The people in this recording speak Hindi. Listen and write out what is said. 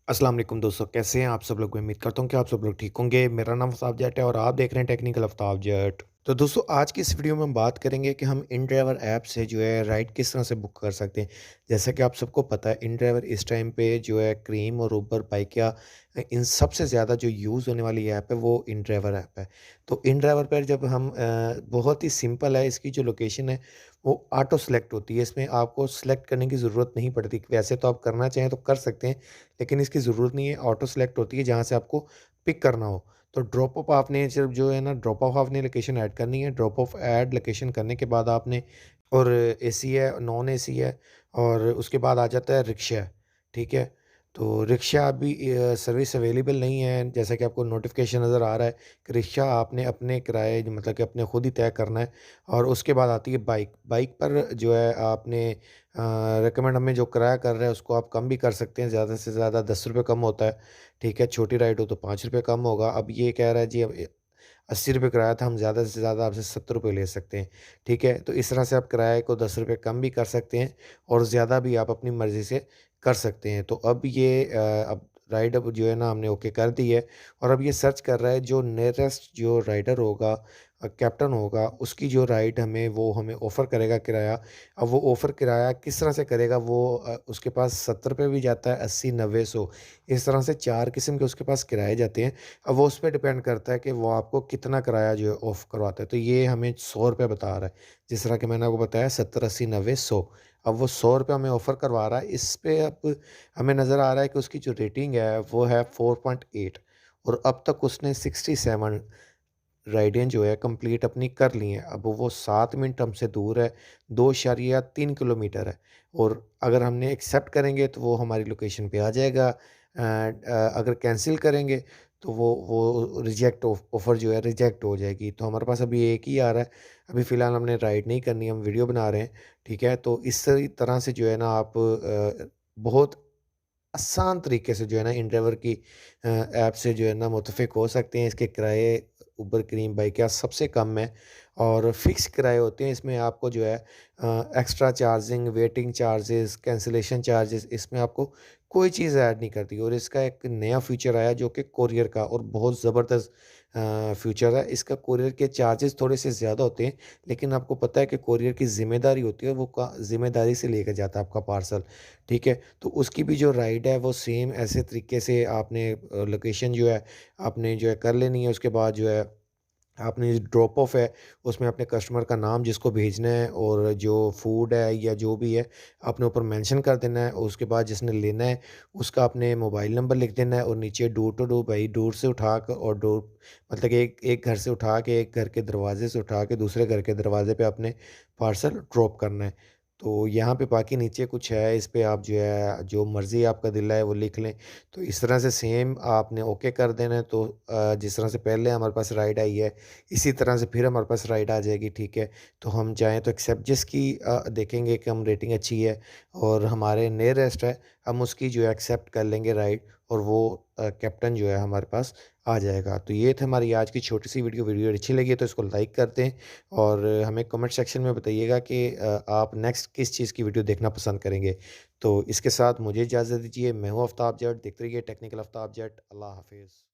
अस्सलाम वालेकुम दोस्तों, कैसे हैं आप सब लोग? मैं उम्मीद करता हूँ कि आप सब लोग ठीक होंगे। मेरा नाम आफ्ताब जट है और आप देख रहे हैं टेक्निकल आफ्ताब जट। तो दोस्तों, आज की इस वीडियो में हम बात करेंगे कि हम इन ड्राइवर ऐप से जो है राइड किस तरह से बुक कर सकते हैं। जैसा कि आप सबको पता है, इन ड्राइवर इस टाइम पे जो है क्रीम और ऊबर बाइक या इन सबसे ज़्यादा जो यूज़ होने वाली ऐप है वो इन ड्राइवर ऐप है। तो इन ड्राइवर पर जब हम बहुत ही सिंपल है, इसकी जो लोकेशन है वो ऑटो सेलेक्ट होती है। इसमें आपको सेलेक्ट करने की ज़रूरत नहीं पड़ती। वैसे तो आप करना चाहें तो कर सकते हैं, लेकिन इसकी ज़रूरत नहीं है। ऑटो सेलेक्ट होती है जहाँ से आपको पिक करना हो। तो ड्रॉप ऑफ आपने सिर्फ जो है ना, ड्रॉप ऑफ आपने लोकेशन ऐड करनी है। ड्रॉप ऑफ ऐड लोकेशन करने के बाद आपने और एसी है, नॉन एसी है और उसके बाद आ जाता है रिक्शा, ठीक है? तो रिक्शा अभी सर्विस अवेलेबल नहीं है, जैसा कि आपको नोटिफ़िकेशन नज़र आ रहा है कि रिक्शा आपने अपने किराए मतलब कि अपने खुद ही तय करना है। और उसके बाद आती है बाइक। बाइक पर जो है आपने रिकमेंड हमें जो किराया कर रहा है उसको आप कम भी कर सकते हैं, ज़्यादा से ज़्यादा ₹10 कम होता है, ठीक है? छोटी राइड हो तो ₹5 कम होगा। अब ये कह रहा है जी, अब ₹80 किराया था, हम ज़्यादा से ज़्यादा आपसे ₹70 ले सकते हैं, ठीक है? तो इस तरह से आप किराए को ₹10 कम भी कर सकते हैं और ज़्यादा भी आप अपनी मर्ज़ी से कर सकते हैं। तो अब ये अब राइड अब जो है ना, हमने ओके कर दी है और अब ये सर्च कर रहा है जो नियरेस्ट जो राइडर होगा, कैप्टन होगा, उसकी जो राइड वो हमें ऑफ़र करेगा किराया। अब वो ऑफ़र किराया किस तरह से करेगा, वो उसके पास ₹70 भी जाता है, 80, 90, 100 इस तरह से 4 किस्म के उसके पास किराए जाते हैं। अब वो उस पे डिपेंड करता है कि वो आपको कितना किराया जो है ऑफ करवाता है। तो ये हमें ₹100 बता रहा है। जिस तरह कि मैंने आपको बताया 70, 80, 90, 100। अब वो ₹100 हमें ऑफ़र करवा रहा है। इस पे अब हमें नज़र आ रहा है कि उसकी जो रेटिंग है वो है 4.8 और अब तक उसने 67 राइडें जो है कंप्लीट अपनी कर ली हैं। अब वो 7 मिनट हमसे दूर है, 2.3 किलोमीटर है और अगर हमने एक्सेप्ट करेंगे तो वो हमारी लोकेशन पे आ जाएगा। अगर कैंसल करेंगे तो वो रिजेक्ट ऑफ़र जो है रिजेक्ट हो जाएगी। तो हमारे पास अभी एक ही आ रहा है। अभी फ़िलहाल हमने राइड नहीं करनी, हम वीडियो बना रहे हैं, ठीक है? तो इस तरह से जो है ना आप बहुत आसान तरीके से जो है ना इन ड्राइवर की ऐप से जो है ना मुतफ़िक हो सकते हैं। इसके किराए उबर, क्रीम बाइक या सबसे कम है और फ़िक्स किराए होते हैं। इसमें आपको जो है extra charging, waiting charges, cancellation charges इसमें आपको कोई चीज़ ऐड नहीं करती। और इसका एक नया फ़ीचर आया जो कि कोरियर का और बहुत ज़बरदस्त फ़ीचर है। इसका कोरियर के चार्जेस थोड़े से ज़्यादा होते हैं, लेकिन आपको पता है कि कोरियर की ज़िम्मेदारी होती है, वो का ज़िम्मेदारी से लेकर जाता है आपका पार्सल, ठीक है? तो उसकी भी जो राइड है वो सेम ऐसे तरीके से आपने लोकेशन जो है आपने जो है कर लेनी है। उसके बाद जो है आपने जो ड्रॉप ऑफ है उसमें अपने कस्टमर का नाम जिसको भेजना है और जो फूड है या जो भी है आपने ऊपर मेंशन कर देना है और उसके बाद जिसने लेना है उसका आपने मोबाइल नंबर लिख देना है और नीचे डोर टू डोर, भाई डोर से उठा कर और डोर मतलब कि एक घर से उठा के एक घर के दरवाजे से उठा के दूसरे घर के दरवाजे पे आपने पार्सल ड्रॉप करना है। तो यहाँ पे बाकी नीचे कुछ है, इस पे आप जो है जो मर्ज़ी आपका दिल है वो लिख लें। तो इस तरह से सेम आपने ओके कर देना है। तो जिस तरह से पहले हमारे पास राइड आई है, इसी तरह से फिर हमारे पास राइड आ जाएगी, ठीक है? तो हम चाहें तो एक्सेप्ट जिसकी देखेंगे कि हम रेटिंग अच्छी है और हमारे नियरेस्ट है, हम उसकी जो है एक्सेप्ट कर लेंगे राइड और वो कैप्टन जो है हमारे पास आ जाएगा। तो ये थी हमारी आज की छोटी-सी वीडियो। वीडियो अच्छी लगी है तो इसको लाइक कर दें और हमें कमेंट सेक्शन में बताइएगा कि आप नेक्स्ट किस चीज़ की वीडियो देखना पसंद करेंगे। तो इसके साथ मुझे इजाज़त दीजिए। मैं हूँ आफ्ताब जट, देखते रहिए टेक्निकल आफ्ताब जट। अल्लाह हाफ़िज़।